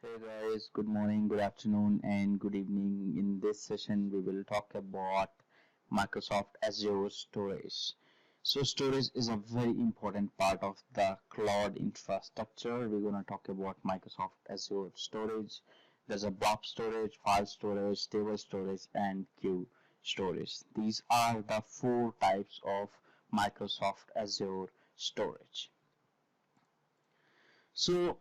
Hey guys, good morning, good afternoon, and good evening. In this session, we will talk about Microsoft Azure storage. So, storage is a very important part of the cloud infrastructure. We're going to talk about Microsoft Azure storage. There's a blob storage, file storage, table storage, and queue storage. These are the four types of Microsoft Azure storage. So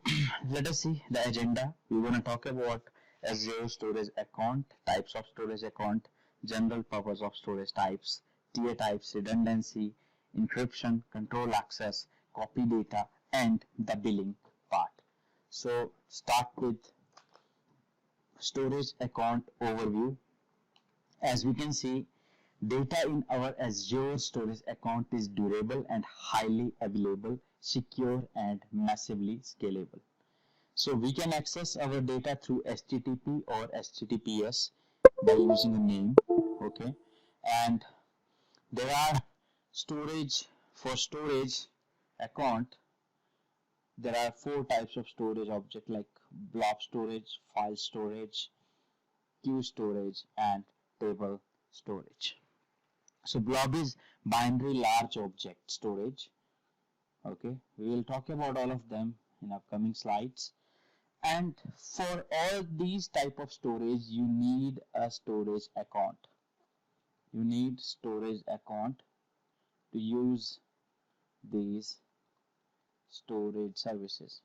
let us see the agenda. We're going to talk about Azure storage account, types of storage account, general purpose of storage types, tier types, redundancy, encryption, control access, copy data, and the billing part. So start with storage account overview. As we can see, data in our Azure storage account is durable and highly available, secure, and massively scalable. So we can access our data through HTTP or HTTPS by using a name, okay? And there are for storage account, there are four types of storage object like blob storage, file storage, queue storage, and table storage. So blob is binary large object storage. Okay, we will talk about all of them in upcoming slides. And for all these type of storage, you need a storage account. You need storage account to use these storage services.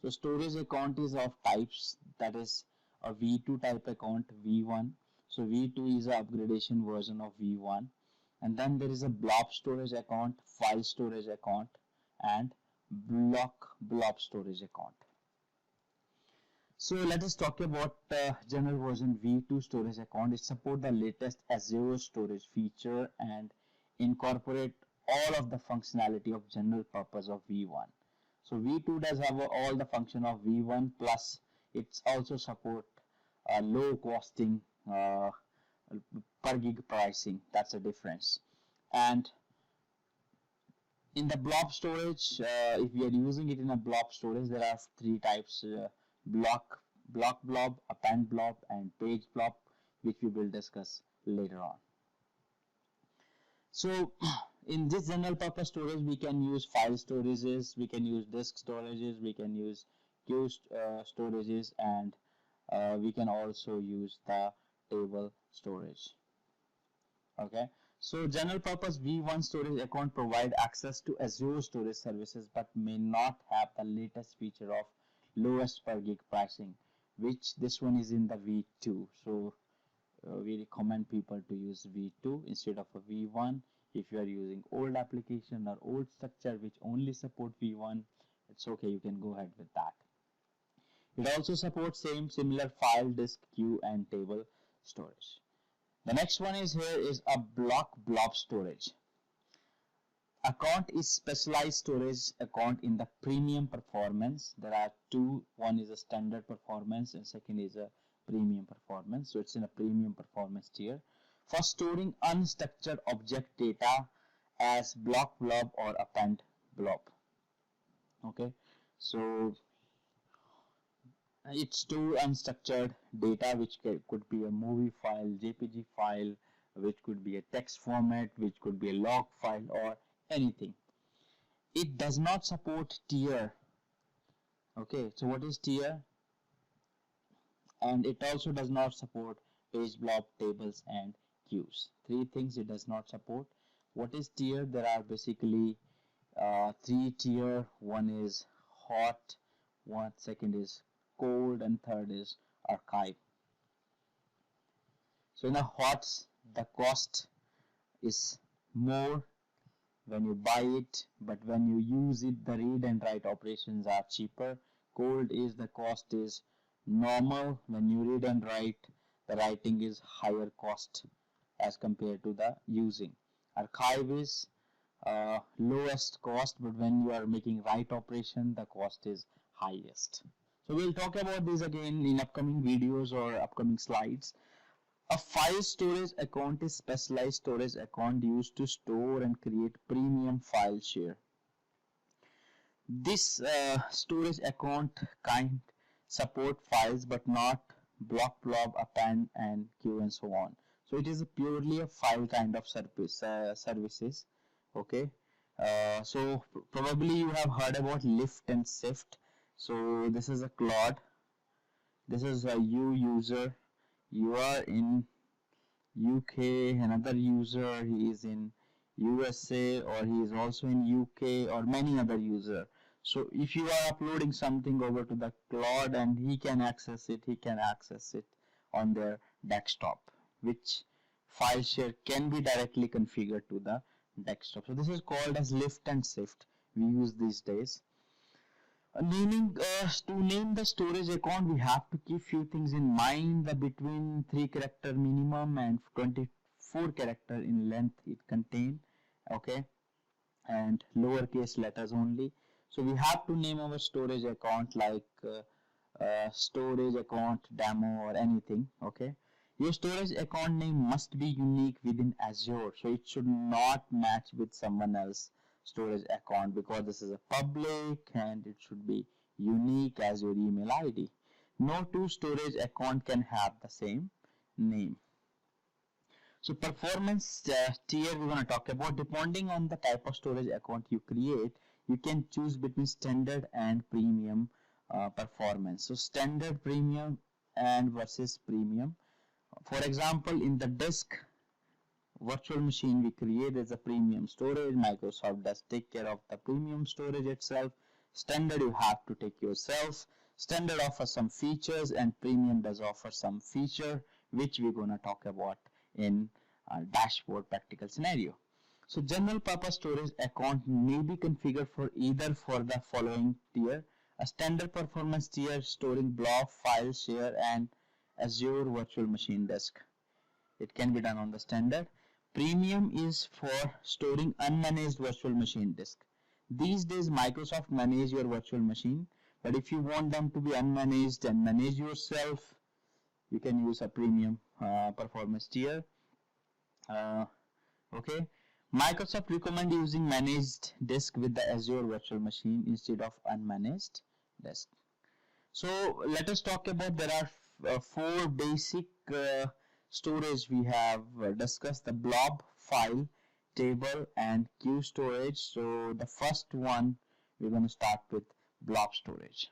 So storage account is of types, that is a V2 type account, V1. So V2 is a upgradation version of V1. And then there is a blob storage account, file storage account, and blob storage account. So let us talk about general version V2 storage account. It supports the latest Azure storage feature and incorporate all of the functionality of general purpose of V1. So V2 does have all the function of V1, plus it's also support low costing per gig pricing. That's the difference. And in the blob storage, if we are using it in a blob storage, there are three types: block blob, append blob, and page blob, which we will discuss later on. So in this general purpose storage, we can use file storages, we can use disk storages, we can use queue storages, and we can also use the table storage. Okay, so general purpose V1 storage account provide access to Azure storage services but may not have the latest feature of lowest per gig pricing, which this one is in the V2. So we recommend people to use V2 instead of a V1. If you are using old application or old structure which only support V1, it's okay, you can go ahead with that. It also supports similar file, disk, queue, and table storage. The next one is here is a blob storage. Account is specialized storage account in the premium performance. There are two. One is a standard performance and second is a premium performance. So it's in a premium performance tier for storing unstructured object data as blob or append blob. Okay, so it's two unstructured data which could be a movie file, JPG file, which could be a text format, which could be a log file, or anything. It does not support tier. Okay, so what is tier? And it also does not support page blob, tables, and queues. Three things it does not support. What is tier? There are basically three tier. One is hot, second is cold, and third is archive. So in the hots, the cost is more when you buy it, but when you use it, the read and write operations are cheaper. Cold is the cost is normal. When you read and write, the writing is higher cost as compared to the using. Archive is lowest cost, but when you are making write operation, the cost is highest. So we'll talk about this again in upcoming videos or upcoming slides. A file storage account is specialized storage account used to store and create premium file share. This storage account kind support files but not block, blob, append, and queue, and so on. So it is purely a file kind of services. Okay. So probably you have heard about lift and shift. So this is a Claude. This is a user. You are in UK, another user, he is in USA, or he is also in UK, or many other user. So if you are uploading something over to the cloud and he can access it on their desktop, which file share can be directly configured to the desktop. So this is called as lift and shift we use these days. To name the storage account, we have to keep few things in mind. The between 3 character minimum and 24 character in length it contain, okay, and lowercase letters only. So we have to name our storage account like storage account demo or anything, okay. Your storage account name must be unique within Azure, so it should not match with someone else storage account, because this is a public and it should be unique as your email ID. No two storage account can have the same name. So performance tier we're going to talk about. Depending on the type of storage account you create, you can choose between standard and premium performance. So standard, premium, and versus premium. For example, in the disk virtual machine we create as a premium storage. Microsoft does take care of the premium storage itself. Standard you have to take yourself. Standard offers some features and premium does offer some feature, which we're going to talk about in dashboard practical scenario. So general purpose storage account may be configured for either for the following tier: a standard performance tier storing blob, file share, and Azure virtual machine disk. It can be done on the standard. Premium is for storing unmanaged virtual machine disk. These days Microsoft manage your virtual machine, but if you want them to be unmanaged and manage yourself, you can use a premium performance tier. Okay. Microsoft recommend using managed disk with the Azure virtual machine instead of unmanaged disk. So let us talk about, there are 4 basic storage we have discussed: the blob, file, table, and queue storage. So the first one we're going to start with blob storage.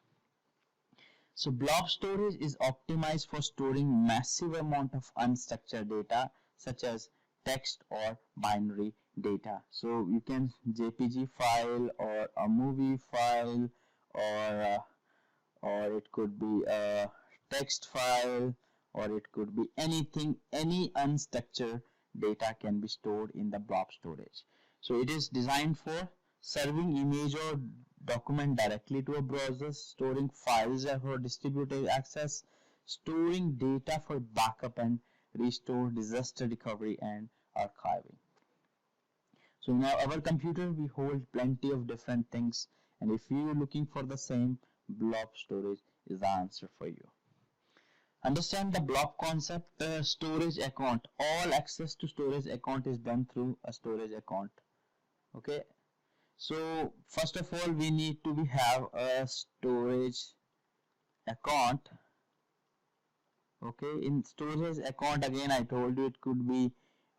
So blob storage is optimized for storing massive amount of unstructured data such as text or binary data. So you can JPG file or a movie file, or it could be a text file, or it could be anything. Any unstructured data can be stored in the blob storage. So it is designed for serving image or document directly to a browser, storing files for distributed access, storing data for backup and restore, disaster recovery, and archiving. So in our computer we hold plenty of different things, and if you are looking for the same, blob storage is the answer for you. Understand the blob concept. Storage account, all access to storage account is done through a storage account. Okay, so first of all we need to have a storage account. Okay, in storage account, again I told you it could be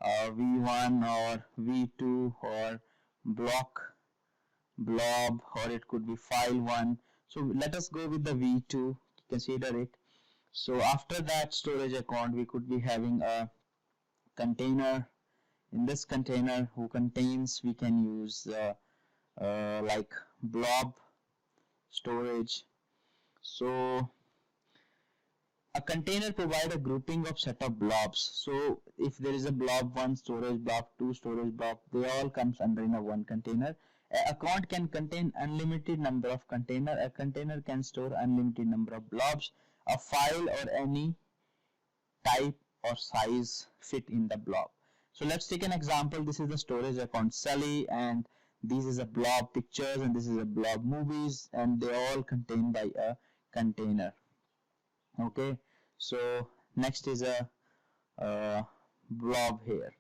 V1 or V2 or blob, or it could be file1. So let us go with the V2, consider it. So after that storage account, we could be having a container. In this container who contains, we can use like blob storage. So a container provides a grouping of set of blobs. So if there is a blob 1 storage, blob 2 storage, blob, they all comes under in a one container. An account can contain unlimited number of container. A container can store unlimited number of blobs. A file or any type or size fit in the blob. So let's take an example. This is the storage account Sally, and this is a blob pictures, and this is a blob movies, and they all contained by a container. Okay, so next is a blob here.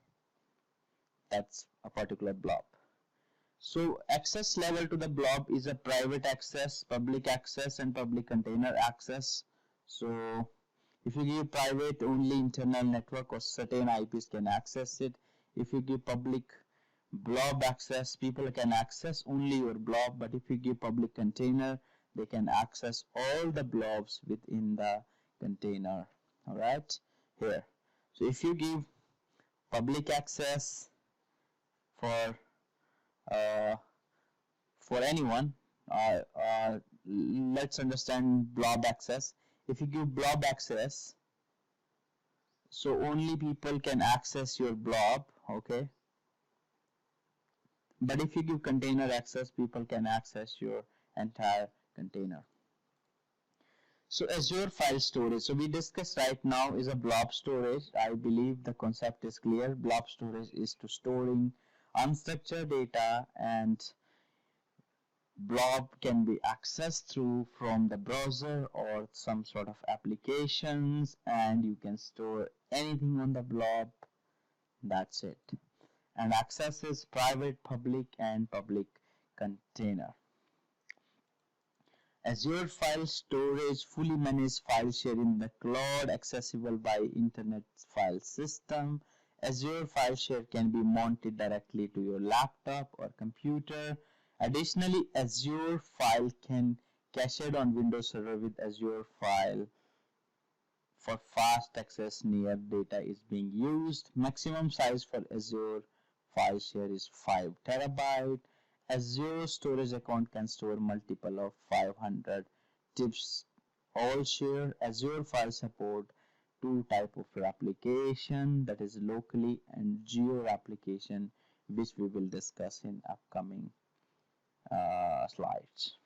That's a particular blob. So access level to the blob is a private access, public access, and public container access. So if you give private, only internal network or certain IPs can access it. If you give public blob access, people can access only your blob, but if you give public container, they can access all the blobs within the container. All right, here. So if you give public access for uh, anyone, let's understand blob access. If you give blob access, so only people can access your blob, okay? But if you give container access, people can access your entire container. So Azure file storage, so we discussed right now is a blob storage. I believe the concept is clear. Blob storage is to storing unstructured data, and blob can be accessed through from the browser or some sort of applications, and you can store anything on the blob. That's it. And access is private, public, and public container. Azure file storage fully managed file share in the cloud, accessible by internet file system. Azure file share can be mounted directly to your laptop or computer. Additionally, Azure file can cached on Windows Server with Azure file for fast access near data is being used. Maximum size for Azure file share is 5 terabyte. Azure storage account can store multiple of 500 tips. All share. Azure file support two type of replication, that is locally and geo replication, which we will discuss in upcoming slides.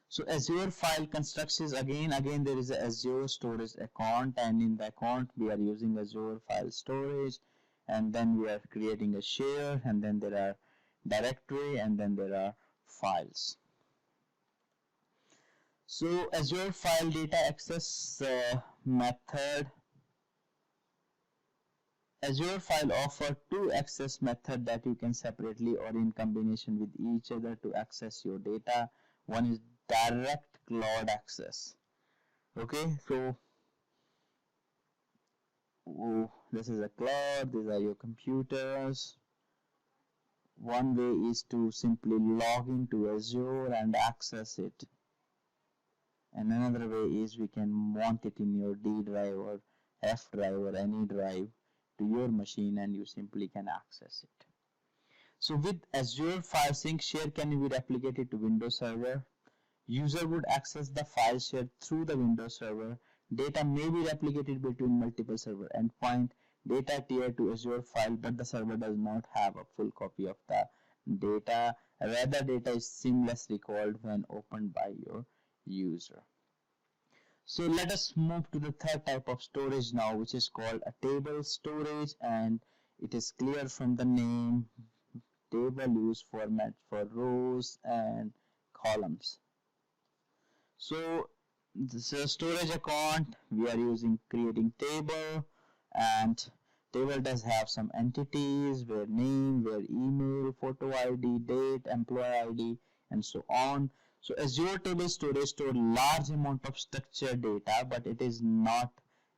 So Azure file constructs again there is a Azure storage account, and in the account we are using Azure file storage, and then we are creating a share, and then there are directory, and then there are files. So Azure file data access method. Azure file offer two access method that you can separately or in combination with each other to access your data. One is direct cloud access. Okay, so this is a cloud, these are your computers. One way is to simply log into Azure and access it, and another way is we can want it in your D drive or F drive or any drive to your machine, and you simply can access it. So with Azure file sync, share can be replicated to Windows Server. User would access the file share through the Windows Server. Data may be replicated between multiple server endpoint. Data tier to Azure file, but the server does not have a full copy of the data. Rather, data is seamlessly called when opened by your user. So let us move to the third type of storage now, which is called a table storage, and it is clear from the name. Table use format for rows and columns. So this is a storage account. We are using creating table, and table does have some entities where name, where email, photo ID, date, employee ID, and so on. So Azure table storage store large amount of structured data, but it is not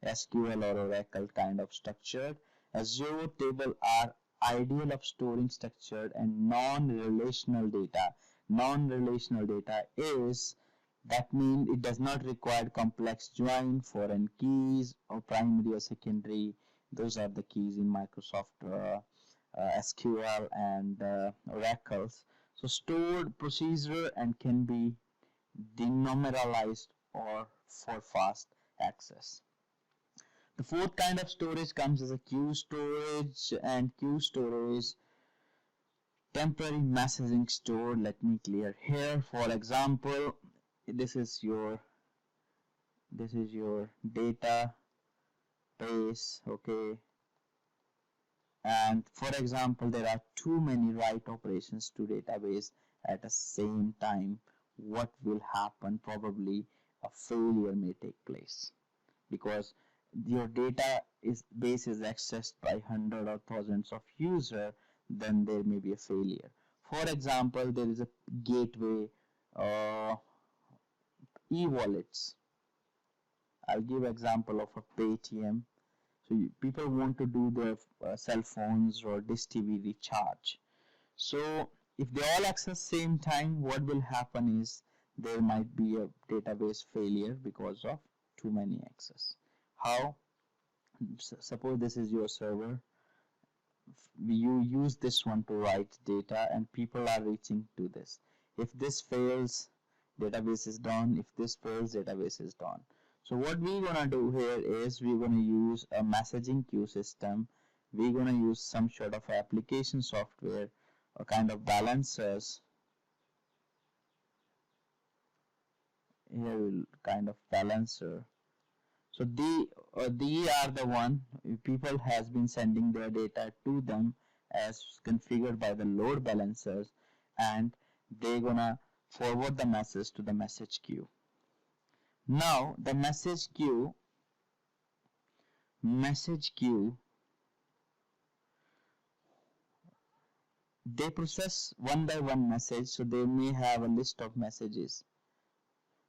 SQL or Oracle kind of structured. Azure table are ideal of storing structured and non-relational data. Non-relational data is, that means it does not require complex join, foreign keys, or primary or secondary. Those are the keys in Microsoft SQL and Oracles. So stored procedure and can be denumeralized or for fast access. The fourth kind of storage comes as a queue storage, and queue storage temporary messaging store. Let me clear here. For example, this is your database, okay, and for example there are too many write operations to database at the same time. What will happen? Probably a failure may take place, because your base is accessed by hundreds or thousands of users. Then there may be a failure. For example, there is a gateway, e-wallets. I'll give example of a Paytm. So people want to do their cell phones or dish TV recharge. So if they all access same time, what will happen is there might be a database failure because of too many access. How? Suppose this is your server. You use this one to write data and people are reaching to this. If this fails, database is down. If this fails, database is down. So what we're gonna do here is we're gonna use a messaging queue system. We're gonna use some sort of application software, a kind of balancers. Here we'll kind of balancer. So they are the one people has been sending their data to them as configured by the load balancers, and they're gonna forward the message to the message queue. Now the message queue they process one by one message, so they may have a list of messages.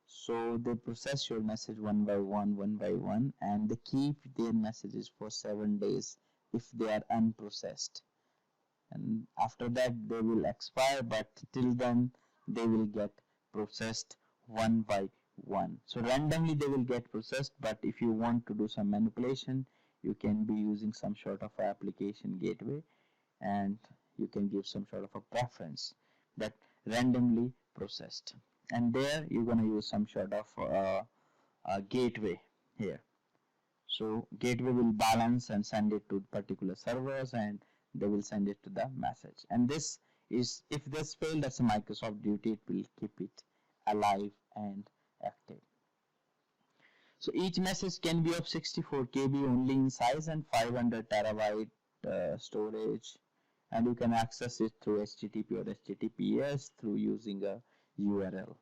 So they process your message one by one, and they keep their messages for 7 days if they are unprocessed. And after that they will expire, but till then they will get processed one by one. So randomly they will get processed, but if you want to do some manipulation, you can be using some sort of application gateway, and you can give some sort of a preference that randomly processed, and there you're going to use some sort of gateway here. So gateway will balance and send it to particular servers, and they will send it to the message. And this is, if this failed, that's a Microsoft duty. It will keep it alive and active. So each message can be of 64 KB only in size and 500 terabyte storage, and you can access it through HTTP or HTTPS through using a URL.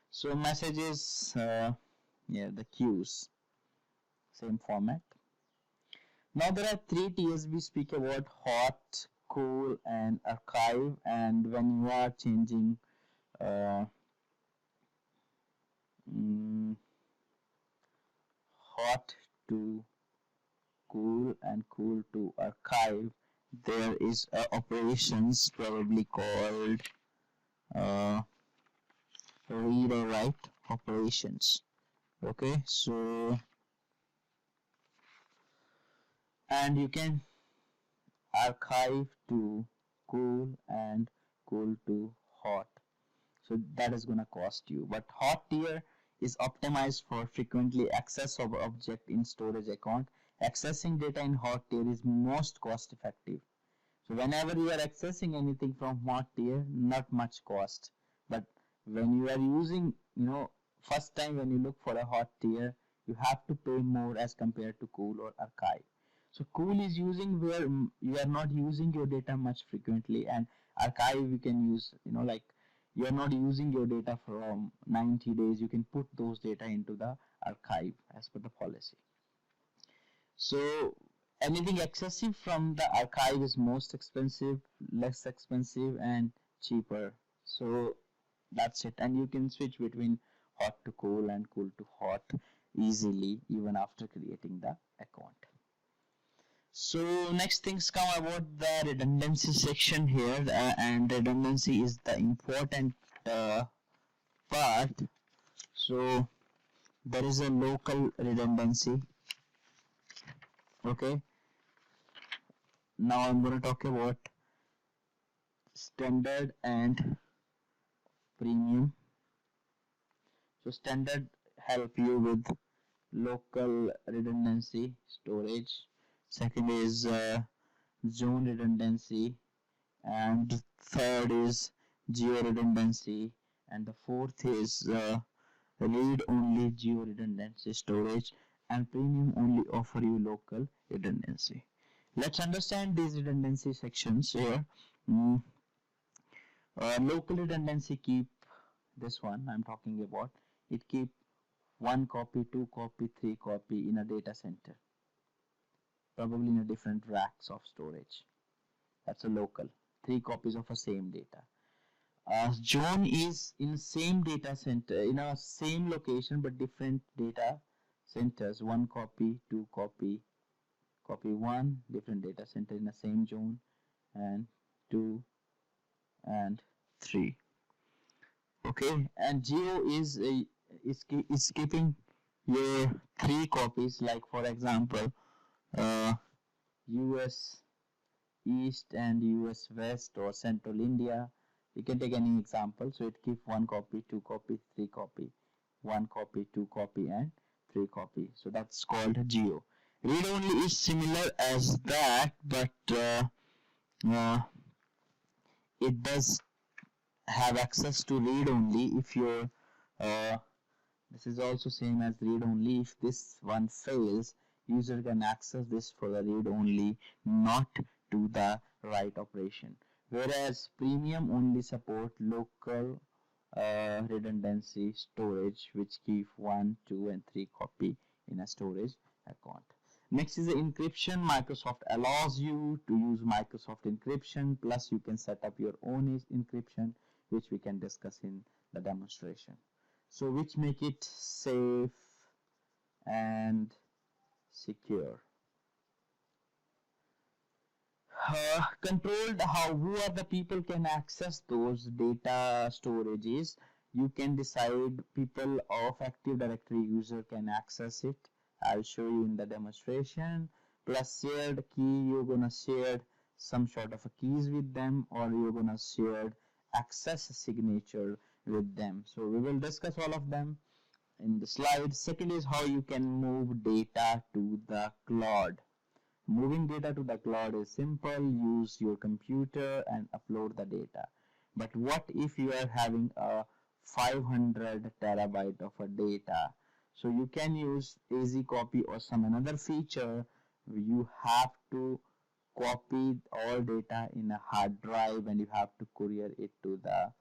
So messages, the queues, same format. Now there are three tiers. We speak about hot, cool, and archive. And when you are changing hot to cool and cool to archive, there is operations probably called read or write operations. Okay, so and you can archive to cool and cool to hot, so that is gonna cost you. But hot tier is optimized for frequently access of object in storage account. Accessing data in hot tier is most cost effective. So whenever you are accessing anything from hot tier, not much cost. But when you are using, first time when you look for a hot tier, you have to pay more as compared to cool or archive. So cool is using where you are not using your data much frequently, and archive you can use, like you are not using your data from 90 days, you can put those data into the archive as per the policy. So anything excessive from the archive is most expensive, less expensive, and cheaper. So that's it, and you can switch between hot to cool and cool to hot easily even after creating the account. So next things come about the redundancy section here, and redundancy is the important part. So there is a local redundancy. Okay, now I'm going to talk about standard and premium. So standard help you with local redundancy storage. Second is zone redundancy, and third is geo redundancy, and the fourth is read only geo redundancy storage, and premium only offer you local redundancy. Let's understand these redundancy sections here. Local redundancy keep, this one I'm talking about, it keep 1 copy, 2 copy, 3 copy in a data center, probably in a different racks of storage. That's a local. 3 copies of a same data. Zone is in same data center, in a same location but different data centers. 1 copy, 2 copy, copy 1, different data center in the same zone, and 2 and 3. Okay, and geo is keeping your 3 copies, like for example US East and US West or Central India. You can take any example. So it keeps 1 copy, 2 copy, 3 copy, 1 copy, 2 copy, and 3 copy. So that's called geo. Read only is similar as that, but uh, it does have access to read only if you're this is also same as read only. If this one fails, user can access this for the read only, not to the write operation. Whereas premium only support local redundancy storage, which keep 1, 2, and 3 copy in a storage account. Next is the encryption. Microsoft allows you to use Microsoft encryption, plus you can set up your own encryption, which we can discuss in the demonstration. So which make it safe and secure. Controlled, who are the people can access those data storages. You can decide people of Active Directory user can access it. I'll show you in the demonstration. Plus shared key, you're gonna share some sort of a keys with them, or you're gonna share access signature with them. So we will discuss all of them in the slide. Second is how you can move data to the cloud. Moving data to the cloud is simple. Use your computer and upload the data. But what if you are having a 500 terabyte of a data? So you can use easy copy or some another feature. You have to copy all data in a hard drive and you have to courier it to the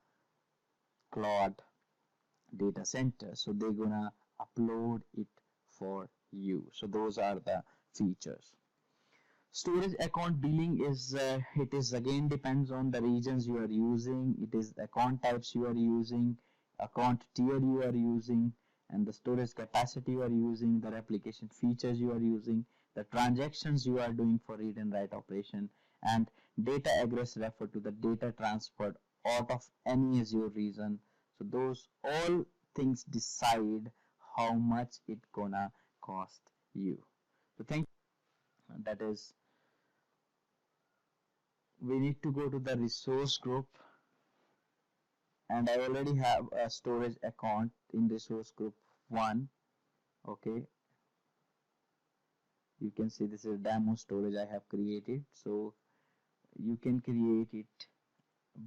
cloud data center. So they're gonna upload it for you. So those are the features. Storage account billing is it is again depends on the regions you are using. It is the account types you are using, account tier you are using, and the storage capacity you are using, the replication features you are using, the transactions you are doing for read and write operation, and data egress refer to the data transferred out of any Azure region. So those all things decide how much it gonna cost you. So thank you. That is, we need to go to the resource group, and I already have a storage account in resource group 1. Okay, you can see this is demo storage I have created. So you can create it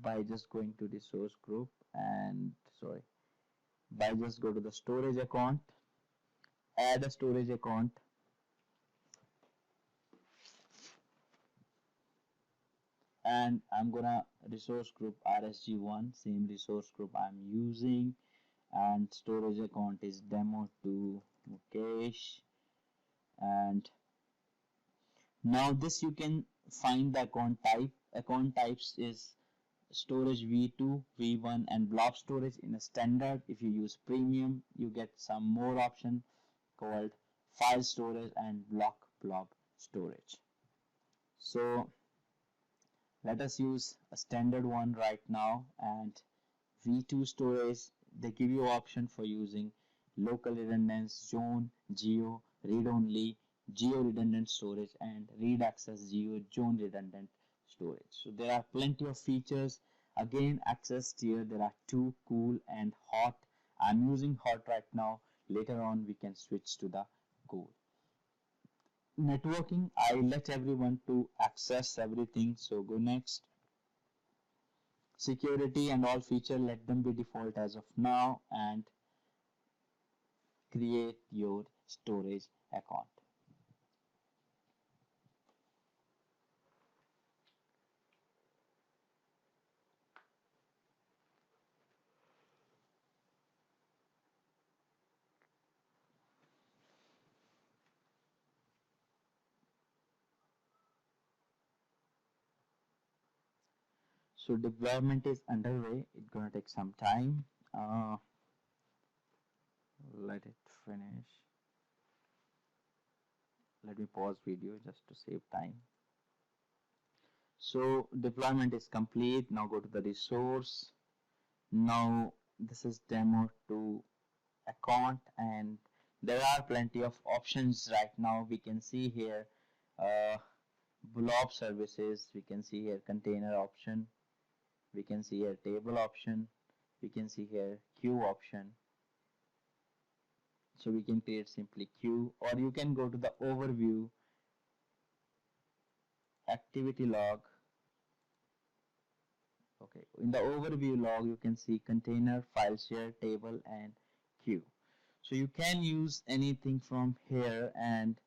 by just going to resource group and by just go to the storage account, add a storage account, and I'm gonna resource group RSG1, same resource group I'm using, and storage account is demo2 Mukesh. And now this you can find the account type. Account types is storage v2, v1, and blob storage in a standard. If you use premium, you get some more option called file storage and blob storage. So let us use a standard one right now, and v2 storage, they give you option for using local redundant, zone, geo, read only, geo redundant storage, and read access geo zone redundant storage. So there are plenty of features. Again, access tier, there are 2, cool and hot. I'm using hot right now. Later on we can switch to the cool. Networking, I let everyone to access everything, so go next. Security and all feature, let them be default as of now, and create your storage account. So deployment is underway. It's gonna take some time. Let it finish. Let me pause video just to save time. So deployment is complete. Now go to the resource. Now this is demo to account, and there are plenty of options right now. We can see here blob services, we can see here container option, we can see here table option, we can see here queue option. So we can create simply queue, or you can go to the overview, activity log. Okay, in the overview log you can see container, file share, table, and queue. So you can use anything from here, and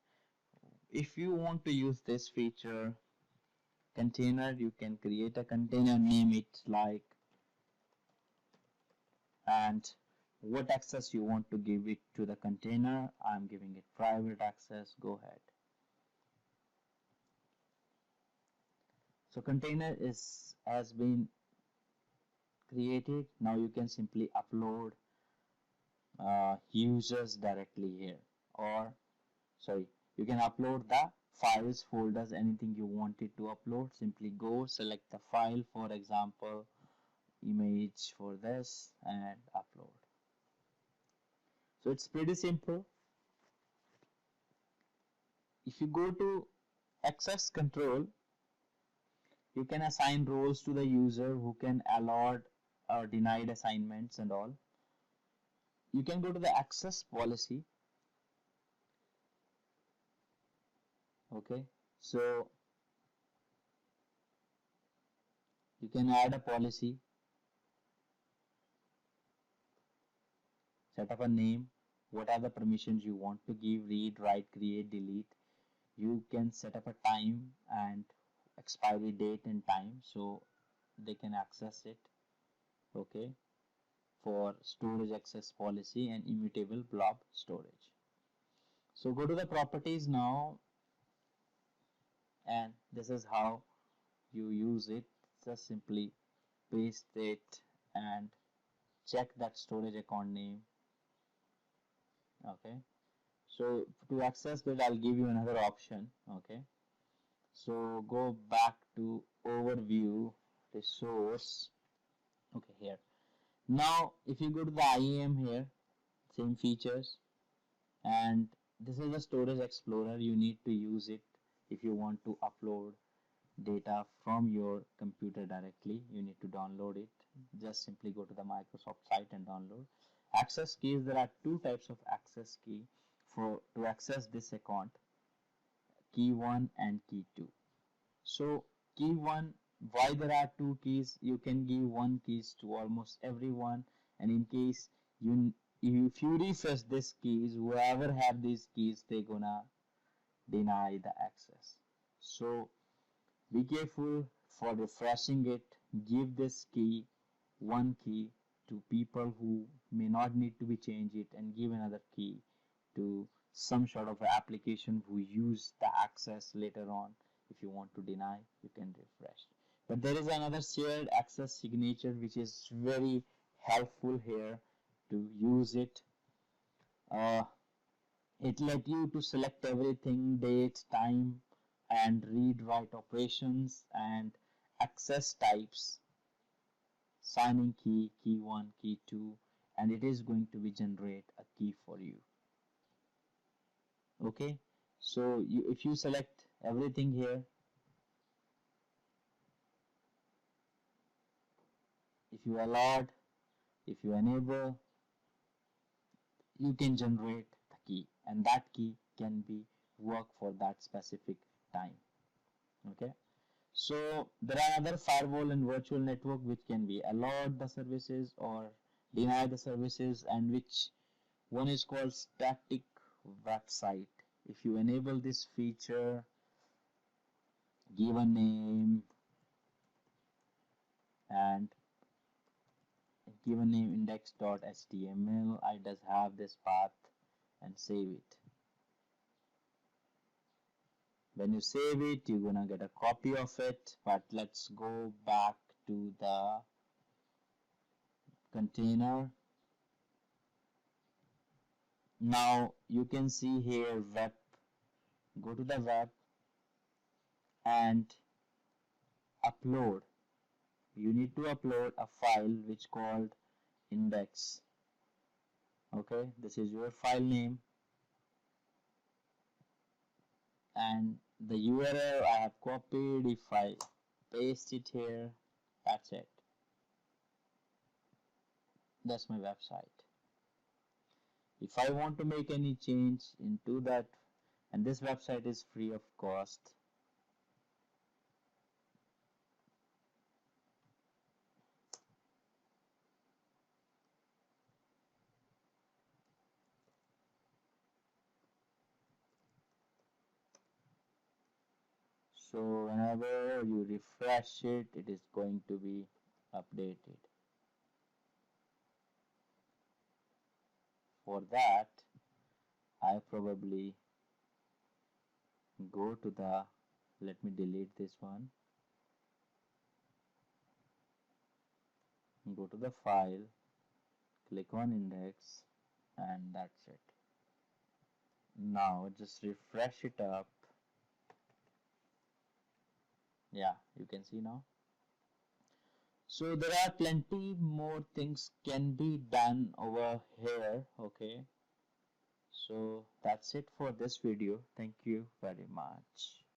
if you want to use this feature container, you can create a container, name it like, and what access you want to give it to the container. I'm giving it private access. Go ahead. So container has been created. Now you can simply upload users directly here, or sorry, you can upload the files, folders, anything you wanted to upload. Simply go select the file, for example image for this, and upload. So it's pretty simple. If you go to access control, you can assign roles to the user who can allowed or denied assignments and all. You can go to the access policy. Okay, so you can add a policy, set up a name, what are the permissions you want to give, read, write, create, delete. You can set up a time and expiry date and time so they can access it. Okay, for storage access policy and immutable blob storage. So go to the properties now, and this is how you use it. Just simply paste it and check that storage account name. Okay, so to access it, I'll give you another option. Okay, so go back to overview, resource. Okay, here now if you go to the IAM here, same features, and this is the storage explorer. You need to use it if you want to upload data from your computer directly. You need to download it. Just simply go to the Microsoft site and download. Access keys, there are two types of access key for to access this account, key 1 and key 2. So key 1, why there are two keys? You can give one keys to almost everyone, and in case you if you refresh this keys, whoever have these keys, they gonna deny the access. So be careful for refreshing it. Give this key, one key, to people who may not need to be changed it, and give another key to some sort of application who use the access later on. If you want to deny, you can refresh. But there is another shared access signature which is very helpful here to use it. It let you to select everything, date, time, and read write operations and access types, signing key, key 1, key 2, and it is going to be generate a key for you. Okay, so if you select everything here, if you allowed, if you enable, you can generate the key, and that key can be work for that specific time. Okay, so there are other firewall and virtual network which can be allowed the services or deny the services, and which one is called static website. If you enable this feature, give a name and give a name index.html. I does have this path and save it. When you save it, you're gonna get a copy of it, but let's go back to the container. Now you can see here web. Go to the web and upload. You need to upload a file which called index. Okay, this is your file name and the URL I have copied. If I paste it here, that's it. That's my website. If I want to make any change into that, and this website is free of cost. So whenever you refresh it, it is going to be updated. For that, I probably go to the, let me delete this one. Go to the file, click on index, and that's it. Now just refresh it up. Yeah, you can see now. So there are plenty more things can be done over here. Okay, so that's it for this video. Thank you very much.